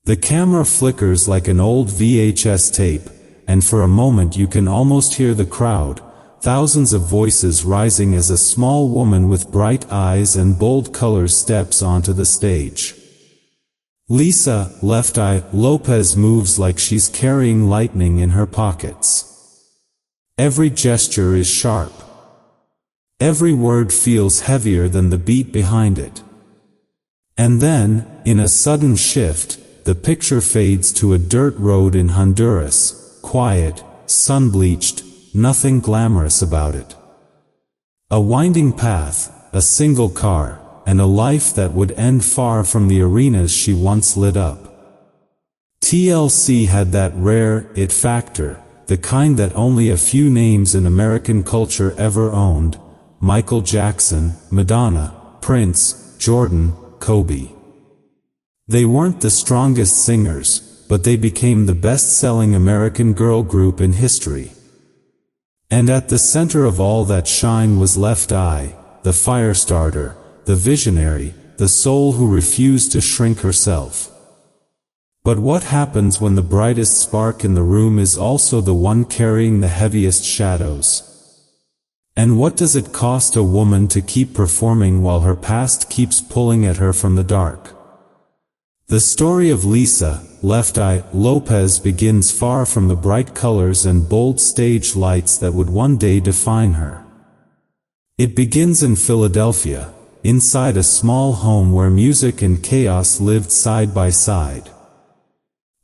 The camera flickers like an old VHS tape, and for a moment you can almost hear the crowd, thousands of voices rising as a small woman with bright eyes and bold colors steps onto the stage. Lisa, Left Eye, Lopes moves like she's carrying lightning in her pockets. Every gesture is sharp. Every word feels heavier than the beat behind it. And then, in a sudden shift, the picture fades to a dirt road in Honduras, quiet, sun-bleached, nothing glamorous about it. A winding path, a single car, and a life that would end far from the arenas she once lit up. TLC had that rare it factor, the kind that only a few names in American culture ever owned: Michael Jackson, Madonna, Prince, Jordan, Kobe. They weren't the strongest singers, but they became the best-selling American girl group in history. And at the center of all that shine was Left Eye, the fire starter, the visionary, the soul who refused to shrink herself. But what happens when the brightest spark in the room is also the one carrying the heaviest shadows? And what does it cost a woman to keep performing while her past keeps pulling at her from the dark? The story of Lisa, Left Eye, Lopes begins far from the bright colors and bold stage lights that would one day define her. It begins in Philadelphia, inside a small home where music and chaos lived side by side.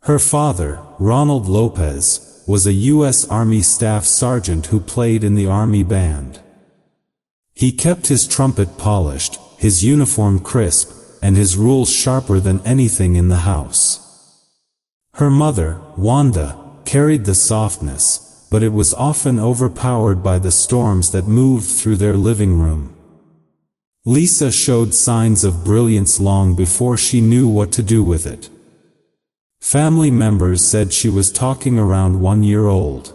Her father, Ronald Lopes, was a U.S. Army Staff Sergeant who played in the Army Band. He kept his trumpet polished, his uniform crisp, and his rules sharper than anything in the house. Her mother, Wanda, carried the softness, but it was often overpowered by the storms that moved through their living room. Lisa showed signs of brilliance long before she knew what to do with it. Family members said she was talking around 1 year old.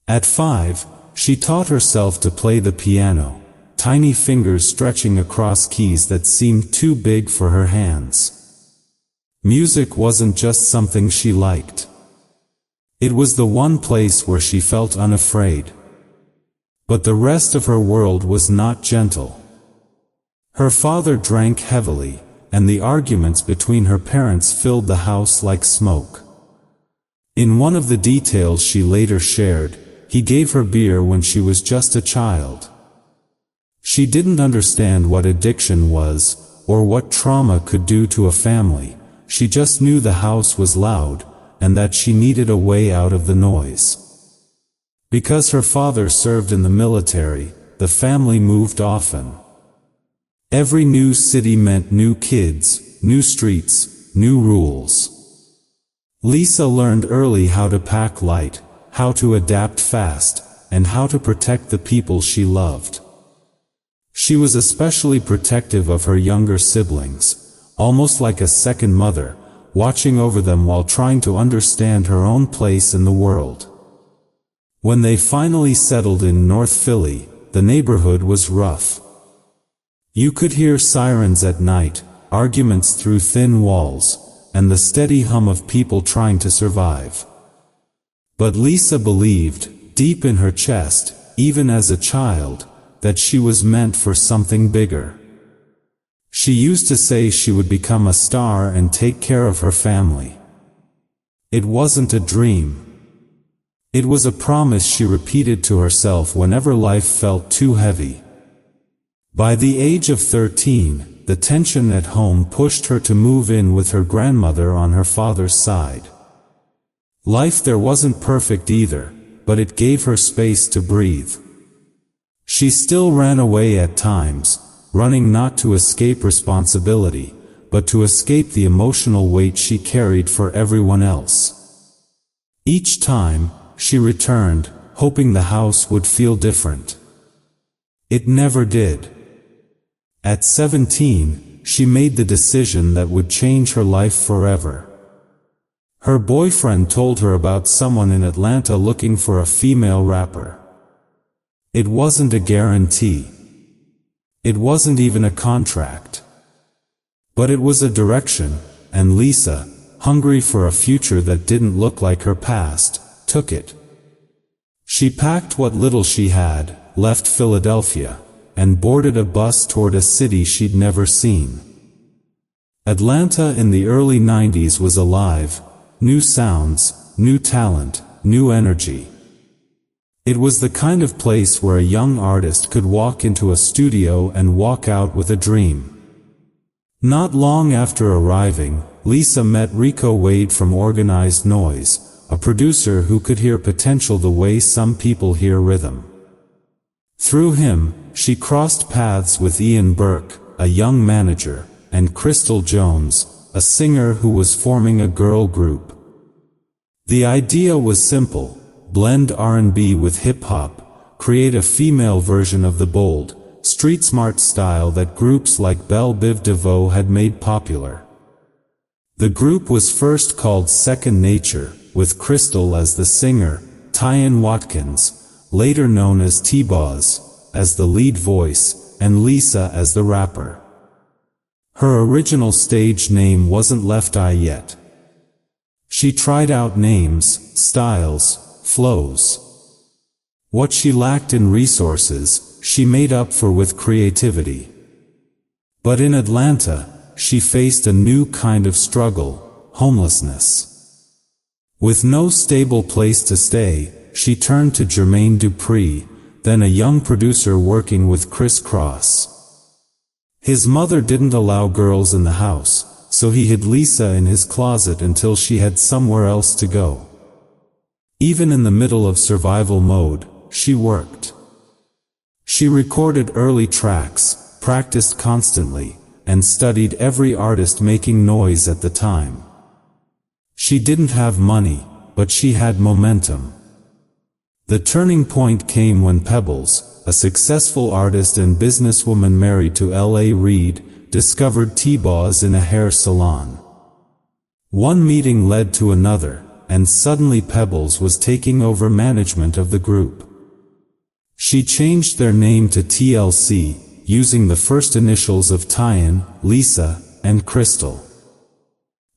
At 5, she taught herself to play the piano, tiny fingers stretching across keys that seemed too big for her hands. Music wasn't just something she liked. It was the one place where she felt unafraid. But the rest of her world was not gentle. Her father drank heavily, and the arguments between her parents filled the house like smoke. In one of the details she later shared, he gave her beer when she was just a child. She didn't understand what addiction was, or what trauma could do to a family. She just knew the house was loud, and that she needed a way out of the noise. Because her father served in the military, the family moved often. Every new city meant new kids, new streets, new rules. Lisa learned early how to pack light, how to adapt fast, and how to protect the people she loved. She was especially protective of her younger siblings, almost like a second mother, watching over them while trying to understand her own place in the world. When they finally settled in North Philly, the neighborhood was rough. You could hear sirens at night, arguments through thin walls, and the steady hum of people trying to survive. But Lisa believed, deep in her chest, even as a child, that she was meant for something bigger. She used to say she would become a star and take care of her family. It wasn't a dream. It was a promise she repeated to herself whenever life felt too heavy. By the age of 13, the tension at home pushed her to move in with her grandmother on her father's side. Life there wasn't perfect either, but it gave her space to breathe. She still ran away at times, running not to escape responsibility, but to escape the emotional weight she carried for everyone else. Each time, she returned, hoping the house would feel different. It never did. At 17, she made the decision that would change her life forever. Her boyfriend told her about someone in Atlanta looking for a female rapper. It wasn't a guarantee. It wasn't even a contract. But it was a direction, and Lisa, hungry for a future that didn't look like her past, took it. She packed what little she had, left Philadelphia, and boarded a bus toward a city she'd never seen. Atlanta in the early 90s was alive, new sounds, new talent, new energy. It was the kind of place where a young artist could walk into a studio and walk out with a dream. Not long after arriving, Lisa met Rico Wade from Organized Noise, a producer who could hear potential the way some people hear rhythm. Through him, she crossed paths with Ian Burke, a young manager, and Crystal Jones, a singer who was forming a girl group. The idea was simple: blend R&B with hip-hop, create a female version of the bold, street-smart style that groups like Belle Biv DeVoe had made popular. The group was first called Second Nature, with Crystal as the singer, Tyan Watkins, later known as T-Boz, as the lead voice, and Lisa as the rapper. Her original stage name wasn't Left Eye yet. She tried out names, styles, flows. What she lacked in resources, she made up for with creativity. But in Atlanta, she faced a new kind of struggle: homelessness. With no stable place to stay, she turned to Jermaine Dupri, then a young producer working with Criss Cross. His mother didn't allow girls in the house, so he hid Lisa in his closet until she had somewhere else to go. Even in the middle of survival mode, she worked. She recorded early tracks, practiced constantly, and studied every artist making noise at the time. She didn't have money, but she had momentum. The turning point came when Pebbles, a successful artist and businesswoman married to L.A. Reid, discovered T-Boz in a hair salon. One meeting led to another, and suddenly Pebbles was taking over management of the group. She changed their name to TLC, using the first initials of Tyan, Lisa, and Crystal.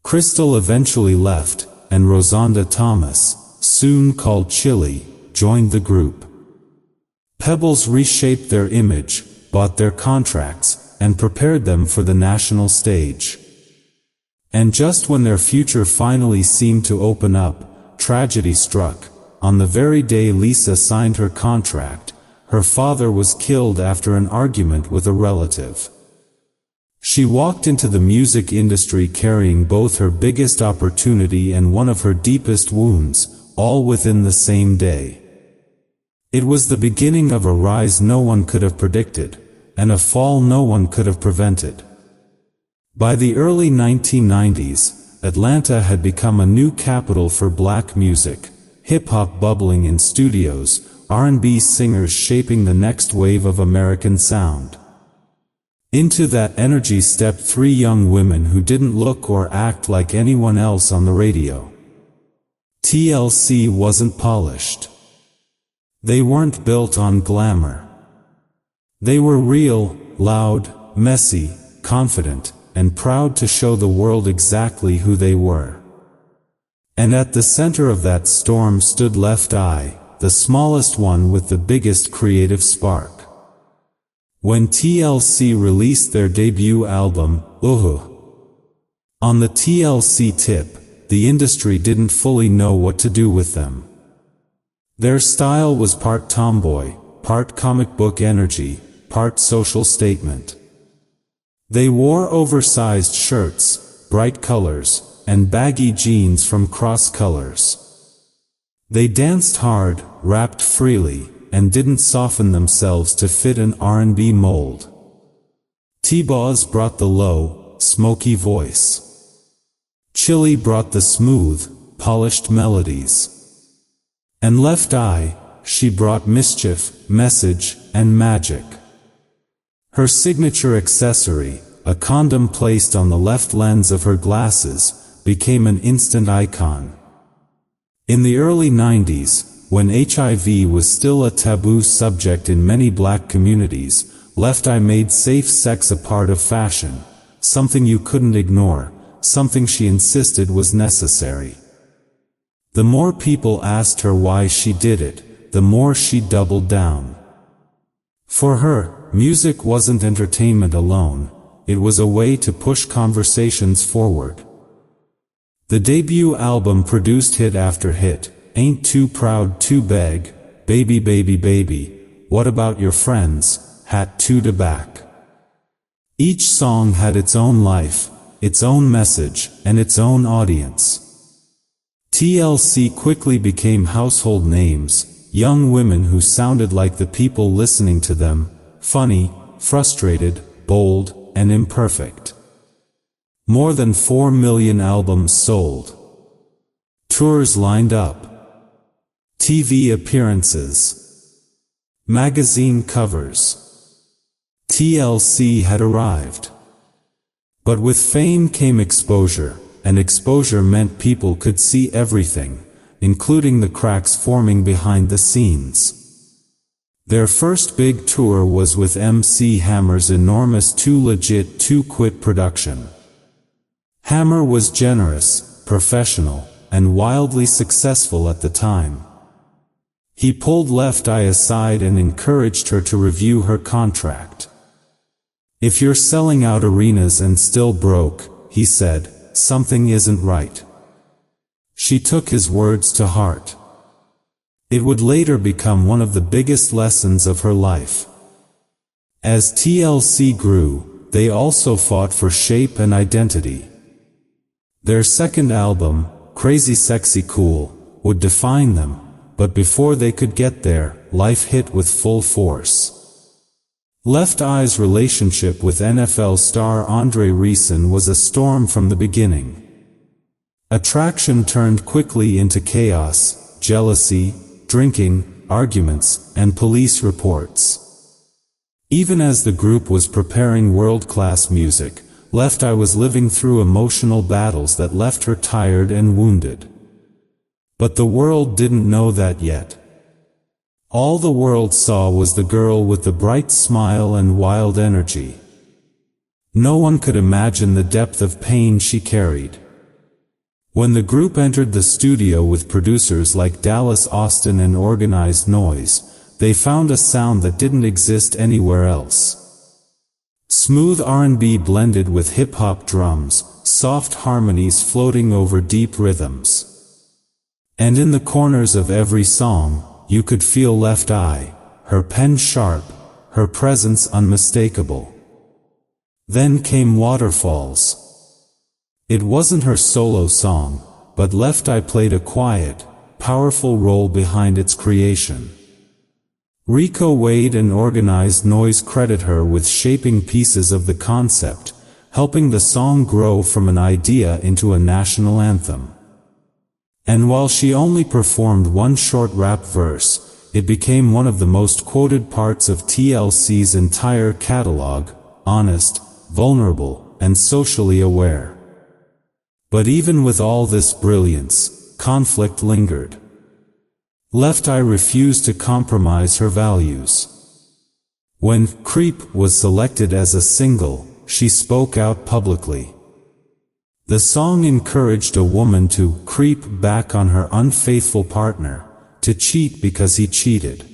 Crystal eventually left, and Rosonda Thomas, soon called Chili, joined the group. Pebbles reshaped their image, bought their contracts, and prepared them for the national stage. And just when their future finally seemed to open up, tragedy struck. On the very day Lisa signed her contract, her father was killed after an argument with a relative. She walked into the music industry carrying both her biggest opportunity and one of her deepest wounds, all within the same day. It was the beginning of a rise no one could have predicted, and a fall no one could have prevented. By the early 1990s, Atlanta had become a new capital for black music, hip-hop bubbling in studios, R&B singers shaping the next wave of American sound. Into that energy stepped three young women who didn't look or act like anyone else on the radio. TLC wasn't polished. They weren't built on glamour. They were real, loud, messy, confident, and proud to show the world exactly who they were. And at the center of that storm stood Left Eye, the smallest one with the biggest creative spark. When TLC released their debut album, on the TLC tip, the industry didn't fully know what to do with them. Their style was part tomboy, part comic book energy, part social statement. They wore oversized shirts, bright colors, and baggy jeans from Cross Colors. They danced hard, rapped freely, and didn't soften themselves to fit an R&B mold. T-Boz brought the low, smoky voice. Chili brought the smooth, polished melodies. And Left Eye, she brought mischief, message, and magic. Her signature accessory, a condom placed on the left lens of her glasses, became an instant icon. In the early 90s, when HIV was still a taboo subject in many black communities, Left Eye made safe sex a part of fashion, something you couldn't ignore, something she insisted was necessary. The more people asked her why she did it, the more she doubled down. For her, music wasn't entertainment alone, it was a way to push conversations forward. The debut album produced hit after hit: Ain't Too Proud to Beg, Baby Baby Baby, What About Your Friends, Hat to the Back. Each song had its own life, its own message, and its own audience. TLC quickly became household names, young women who sounded like the people listening to them, funny, frustrated, bold, and imperfect. More than 4 million albums sold. Tours lined up. TV appearances. Magazine covers. TLC had arrived. But with fame came exposure, and exposure meant people could see everything, including the cracks forming behind the scenes. Their first big tour was with MC Hammer's enormous Too Legit to Quit production. Hammer was generous, professional, and wildly successful at the time. He pulled Left Eye aside and encouraged her to review her contract. "If you're selling out arenas and still broke," he said, "something isn't right." She took his words to heart. It would later become one of the biggest lessons of her life. As TLC grew, they also fought for shape and identity. Their second album, CrazySexyCool, would define them, but before they could get there, life hit with full force. Left Eye's relationship with NFL star Rison was a storm from the beginning. Attraction turned quickly into chaos, jealousy, drinking, arguments, and police reports. Even as the group was preparing world-class music, Left Eye was living through emotional battles that left her tired and wounded. But the world didn't know that yet. All the world saw was the girl with the bright smile and wild energy. No one could imagine the depth of pain she carried. When the group entered the studio with producers like Dallas Austin and Organized Noise, they found a sound that didn't exist anywhere else. Smooth R&B blended with hip-hop drums, soft harmonies floating over deep rhythms. And in the corners of every song, you could feel Left Eye, her pen sharp, her presence unmistakable. Then came Waterfalls. It wasn't her solo song, but Left Eye played a quiet, powerful role behind its creation. Rico Wade and Organized Noise credit her with shaping pieces of the concept, helping the song grow from an idea into a national anthem. And while she only performed one short rap verse, it became one of the most quoted parts of TLC's entire catalog, honest, vulnerable, and socially aware. But even with all this brilliance, conflict lingered. Left Eye refused to compromise her values. When Creep was selected as a single, she spoke out publicly. The song encouraged a woman to creep back on her unfaithful partner, to cheat because he cheated.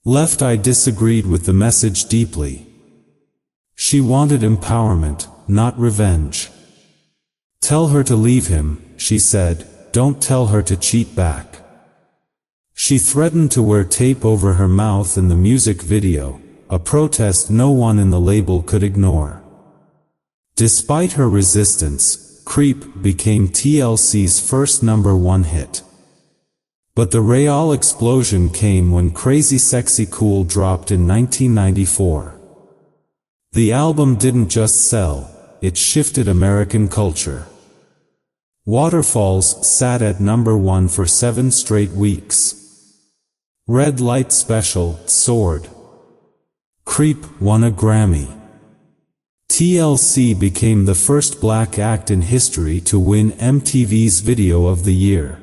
Left Eye disagreed with the message deeply. She wanted empowerment, not revenge. "Tell her to leave him," she said, "don't tell her to cheat back." She threatened to wear tape over her mouth in the music video, a protest no one in the label could ignore. Despite her resistance, Creep became TLC's first #1 hit. But the real explosion came when CrazySexyCool dropped in 1994. The album didn't just sell, it shifted American culture. Waterfalls sat at #1 for 7 straight weeks. Red Light Special soared. Creep won a Grammy. TLC became the first black act in history to win MTV's Video of the Year.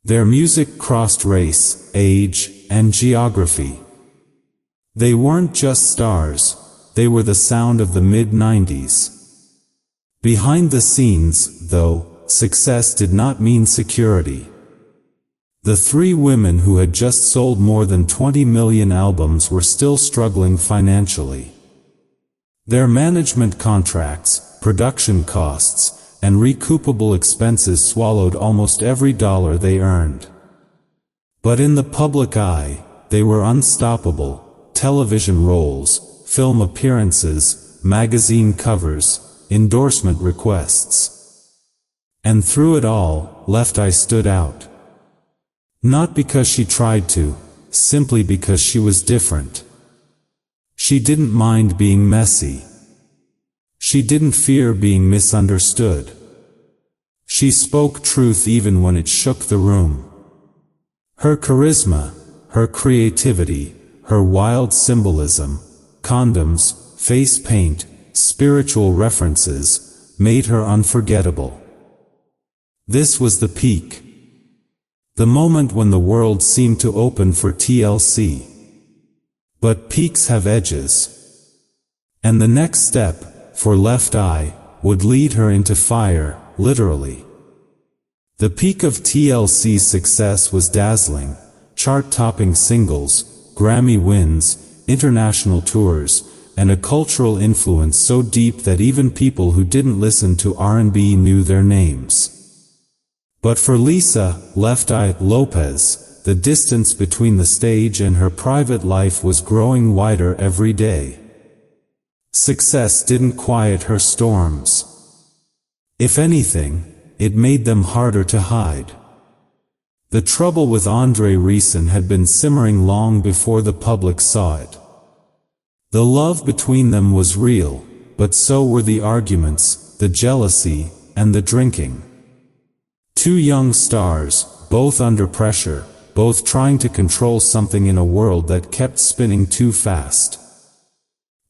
Their music crossed race, age, and geography. They weren't just stars, they were the sound of the mid-90s. Behind the scenes, though, success did not mean security. The three women who had just sold more than 20 million albums were still struggling financially. Their management contracts, production costs, and recoupable expenses swallowed almost every dollar they earned. But in the public eye, they were unstoppable. Television roles, film appearances, magazine covers, endorsement requests. And through it all, Left Eye stood out. Not because she tried to, simply because she was different. She didn't mind being messy. She didn't fear being misunderstood. She spoke truth even when it shook the room. Her charisma, her creativity, her wild symbolism, condoms, face paint, spiritual references, made her unforgettable. This was the peak. The moment when the world seemed to open for TLC. But peaks have edges. And the next step, for Left Eye, would lead her into fire, literally. The peak of TLC's success was dazzling. Chart-topping singles, Grammy wins, international tours, and a cultural influence so deep that even people who didn't listen to R&B knew their names. But for Lisa, Left Eye, Lopes, the distance between the stage and her private life was growing wider every day. Success didn't quiet her storms. If anything, it made them harder to hide. The trouble with Rison had been simmering long before the public saw it. The love between them was real, but so were the arguments, the jealousy, and the drinking. Two young stars, both under pressure, both trying to control something in a world that kept spinning too fast.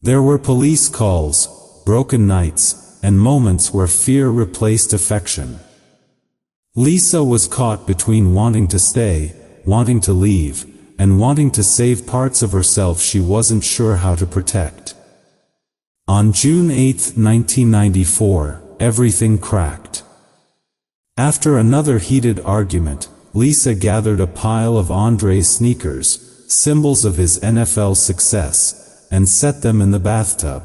There were police calls, broken nights, and moments where fear replaced affection. Lisa was caught between wanting to stay, wanting to leave, and wanting to save parts of herself she wasn't sure how to protect. On June 8, 1994, everything cracked. After another heated argument, Lisa gathered a pile of Andre's sneakers, symbols of his NFL success, and set them in the bathtub.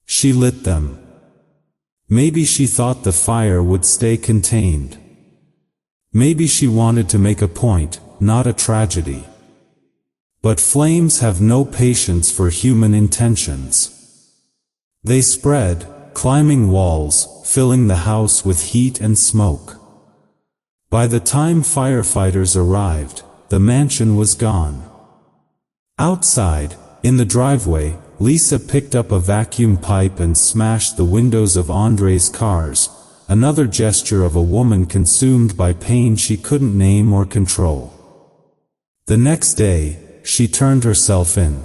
She lit them. Maybe she thought the fire would stay contained. Maybe she wanted to make a point, not a tragedy. But flames have no patience for human intentions. They spread, climbing walls, filling the house with heat and smoke. By the time firefighters arrived, the mansion was gone. Outside, in the driveway, Lisa picked up a vacuum pipe and smashed the windows of Andre's cars, another gesture of a woman consumed by pain she couldn't name or control. The next day, she turned herself in.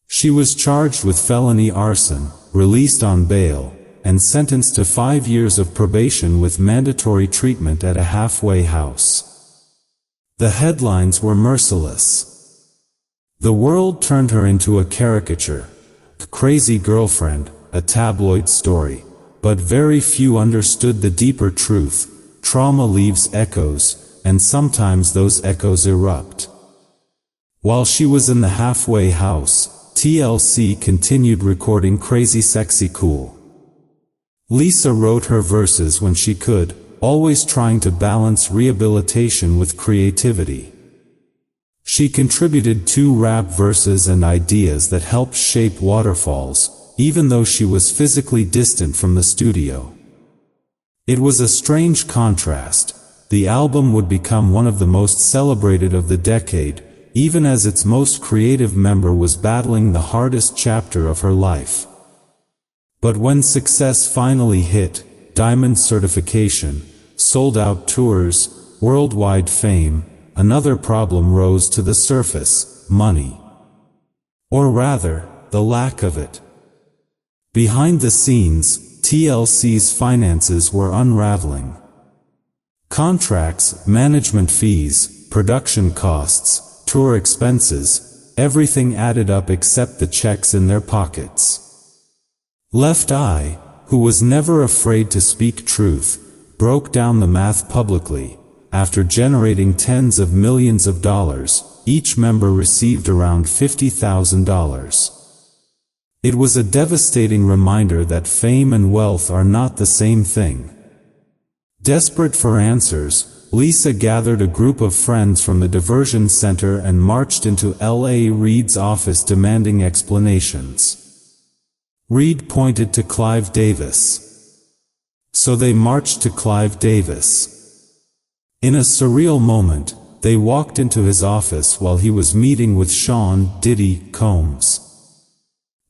She was charged with felony arson, released on bail, and sentenced to 5 years of probation with mandatory treatment at a halfway house. The headlines were merciless. The world turned her into a caricature, a crazy girlfriend, a tabloid story, but very few understood the deeper truth. Trauma leaves echoes, and sometimes those echoes erupt. While she was in the halfway house, TLC continued recording CrazySexyCool. Lisa wrote her verses when she could, always trying to balance rehabilitation with creativity. She contributed 2 rap verses and ideas that helped shape Waterfalls, even though she was physically distant from the studio. It was a strange contrast. The album would become one of the most celebrated of the decade, even as its most creative member was battling the hardest chapter of her life. But when success finally hit, diamond certification, sold-out tours, worldwide fame, another problem rose to the surface: money. Or rather, the lack of it. Behind the scenes, TLC's finances were unraveling. Contracts, management fees, production costs, tour expenses, everything added up except the checks in their pockets. Left Eye, who was never afraid to speak truth, broke down the math publicly. After generating tens of millions of dollars, each member received around $50,000. It was a devastating reminder that fame and wealth are not the same thing. Desperate for answers, Lisa gathered a group of friends from the diversion center and marched into L.A. Reid's office demanding explanations. Reid pointed to Clive Davis. So they marched to Clive Davis. In a surreal moment, they walked into his office while he was meeting with Sean Diddy Combs.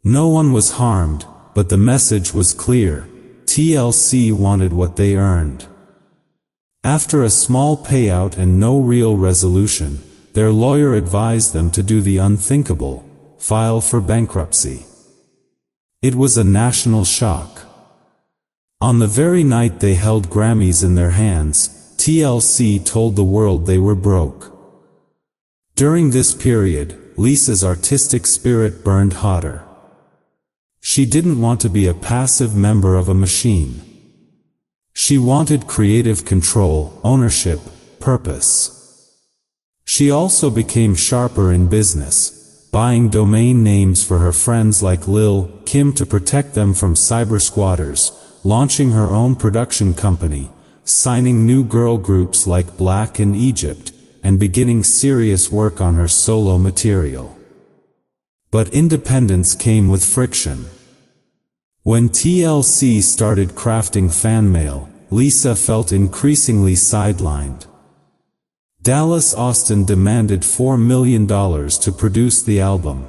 No one was harmed, but the message was clear. TLC wanted what they earned. After a small payout and no real resolution, their lawyer advised them to do the unthinkable, file for bankruptcy. It was a national shock. On the very night they held Grammys in their hands, TLC told the world they were broke. During this period, Lisa's artistic spirit burned hotter. She didn't want to be a passive member of a machine. She wanted creative control, ownership, purpose. She also became sharper in business, buying domain names for her friends like Lil Kim to protect them from cyber squatters, launching her own production company, signing new girl groups like Black in Egypt, and beginning serious work on her solo material. But independence came with friction. When TLC started crafting fan mail, Lisa felt increasingly sidelined. Dallas Austin demanded $4 million to produce the album.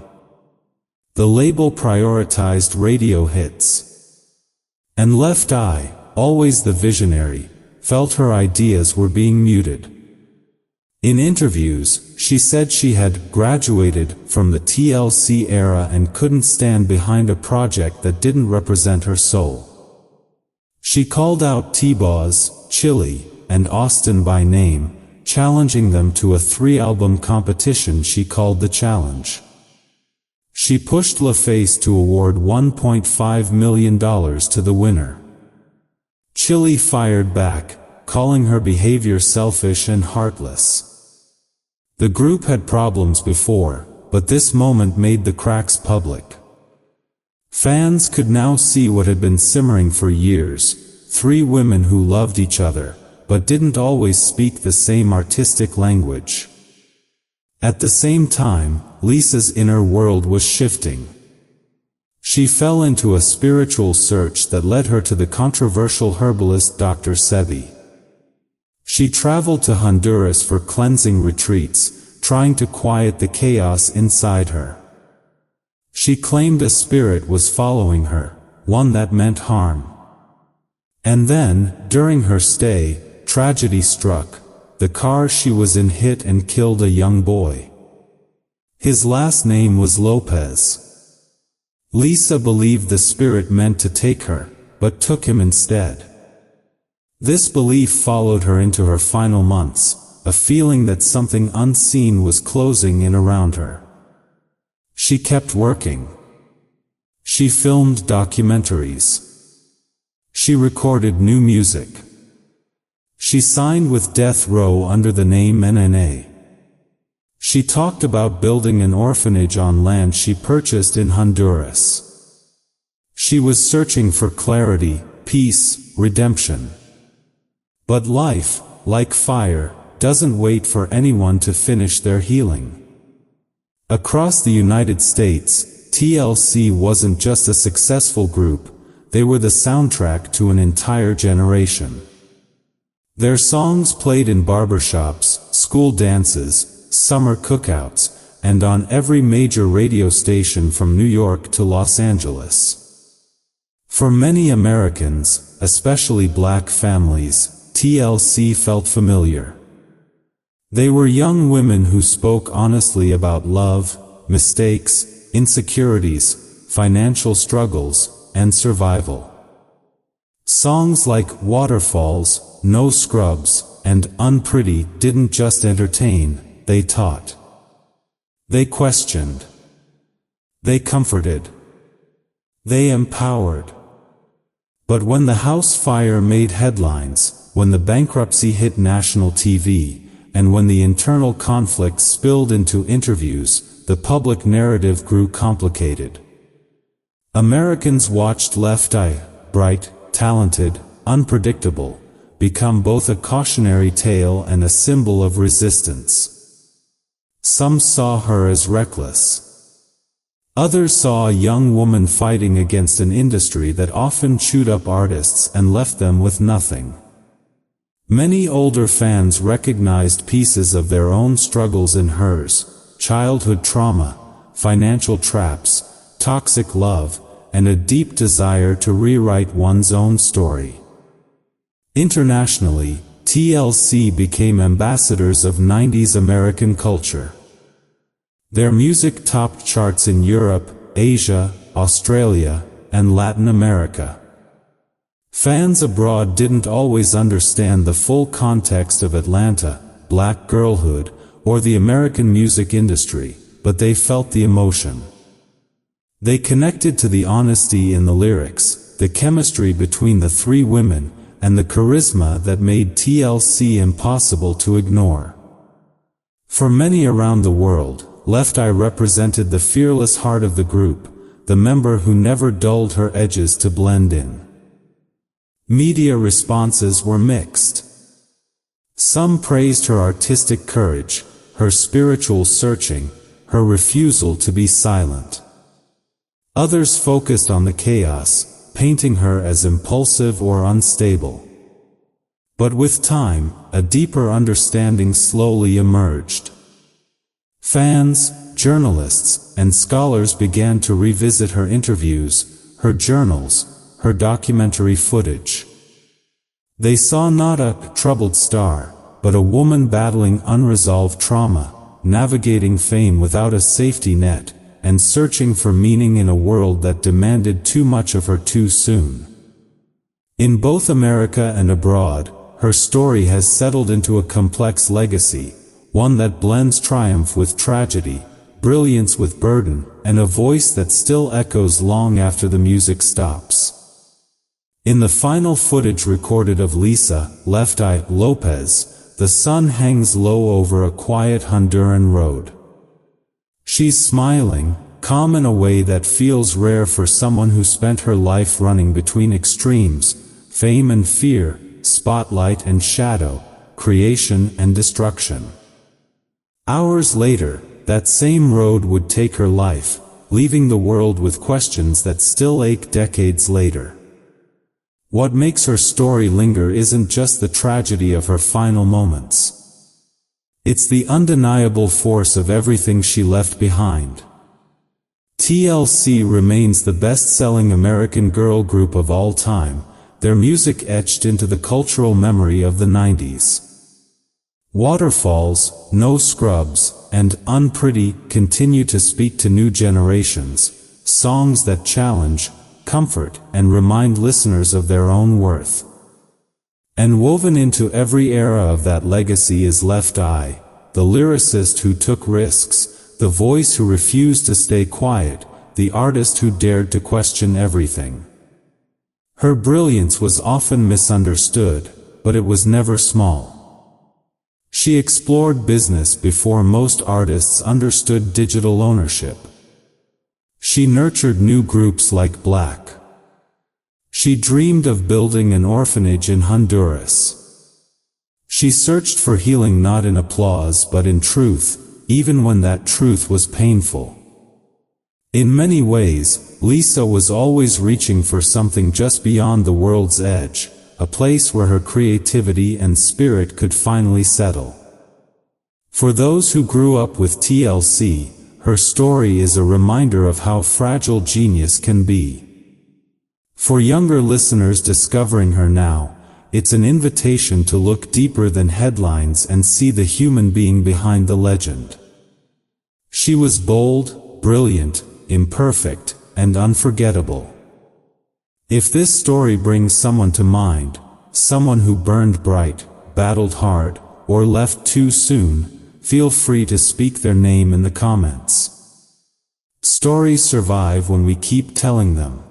The label prioritized radio hits. And Left Eye, always the visionary, felt her ideas were being muted. In interviews, she said she had graduated from the TLC era and couldn't stand behind a project that didn't represent her soul. She called out T-Boz, Chili, and Austin by name, challenging them to a 3-album competition she called The Challenge. She pushed LaFace to award $1.5 million to the winner. Chili fired back, calling her behavior selfish and heartless. The group had problems before, but this moment made the cracks public. Fans could now see what had been simmering for years: 3 women who loved each other, but didn't always speak the same artistic language. At the same time, Lisa's inner world was shifting. She fell into a spiritual search that led her to the controversial herbalist Dr. Sebi. She traveled to Honduras for cleansing retreats, trying to quiet the chaos inside her. She claimed a spirit was following her, one that meant harm. And then, during her stay, tragedy struck. The car she was in hit and killed a young boy. His last name was Lopes. Lisa believed the spirit meant to take her, but took him instead. This belief followed her into her final months, a feeling that something unseen was closing in around her. She kept working. She filmed documentaries. She recorded new music. She signed with Death Row under the name NNA. She talked about building an orphanage on land she purchased in Honduras. She was searching for clarity, peace, redemption. But life, like fire, doesn't wait for anyone to finish their healing. Across the United States, TLC wasn't just a successful group, they were the soundtrack to an entire generation. Their songs played in barbershops, school dances, summer cookouts, and on every major radio station from New York to Los Angeles. For many Americans, especially black families, TLC felt familiar. They were young women who spoke honestly about love, mistakes, insecurities, financial struggles, and survival. Songs like Waterfalls, No Scrubs, and Unpretty didn't just entertain, they taught. They questioned. They comforted. They empowered. But when the house fire made headlines, when the bankruptcy hit national TV, and when the internal conflict spilled into interviews, the public narrative grew complicated. Americans watched Left Eye, bright, talented, unpredictable, become both a cautionary tale and a symbol of resistance. Some saw her as reckless. Others saw a young woman fighting against an industry that often chewed up artists and left them with nothing. Many older fans recognized pieces of their own struggles in hers: childhood trauma, financial traps, toxic love, and a deep desire to rewrite one's own story. Internationally, TLC became ambassadors of 90s American culture. Their music topped charts in Europe, Asia, Australia, and Latin America. Fans abroad didn't always understand the full context of Atlanta, black girlhood, or the American music industry, but they felt the emotion. They connected to the honesty in the lyrics, the chemistry between the three women, and the charisma that made TLC impossible to ignore. For many around the world, Left Eye represented the fearless heart of the group, the member who never dulled her edges to blend in. Media responses were mixed. Some praised her artistic courage, her spiritual searching, her refusal to be silent. Others focused on the chaos, painting her as impulsive or unstable. But with time, a deeper understanding slowly emerged. Fans, journalists, and scholars began to revisit her interviews, her journals, her documentary footage. They saw not a troubled star, but a woman battling unresolved trauma, navigating fame without a safety net, and searching for meaning in a world that demanded too much of her too soon. In both America and abroad, her story has settled into a complex legacy, one that blends triumph with tragedy, brilliance with burden, and a voice that still echoes long after the music stops. In the final footage recorded of Lisa, Left Eye, Lopes, the sun hangs low over a quiet Honduran road. She's smiling, calm in a way that feels rare for someone who spent her life running between extremes, fame and fear, spotlight and shadow, creation and destruction. Hours later, that same road would take her life, leaving the world with questions that still ache decades later. What makes her story linger isn't just the tragedy of her final moments. It's the undeniable force of everything she left behind. TLC remains the best-selling American girl group of all time, their music etched into the cultural memory of the 90s. Waterfalls, No Scrubs, and Unpretty continue to speak to new generations, songs that challenge, comfort, and remind listeners of their own worth. And woven into every era of that legacy is Left Eye, the lyricist who took risks, the voice who refused to stay quiet, the artist who dared to question everything. Her brilliance was often misunderstood, but it was never small. She explored business before most artists understood digital ownership. She nurtured new groups like Black. She dreamed of building an orphanage in Honduras. She searched for healing not in applause but in truth, even when that truth was painful. In many ways, Lisa was always reaching for something just beyond the world's edge, a place where her creativity and spirit could finally settle. For those who grew up with TLC, her story is a reminder of how fragile genius can be. For younger listeners discovering her now, it's an invitation to look deeper than headlines and see the human being behind the legend. She was bold, brilliant, imperfect, and unforgettable. If this story brings someone to mind, someone who burned bright, battled hard, or left too soon, feel free to speak their name in the comments. Stories survive when we keep telling them.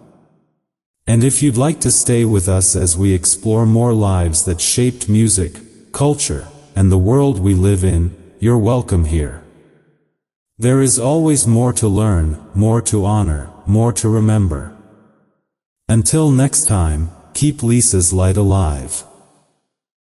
And if you'd like to stay with us as we explore more lives that shaped music, culture, and the world we live in, you're welcome here. There is always more to learn, more to honor, more to remember. Until next time, keep Lisa's light alive.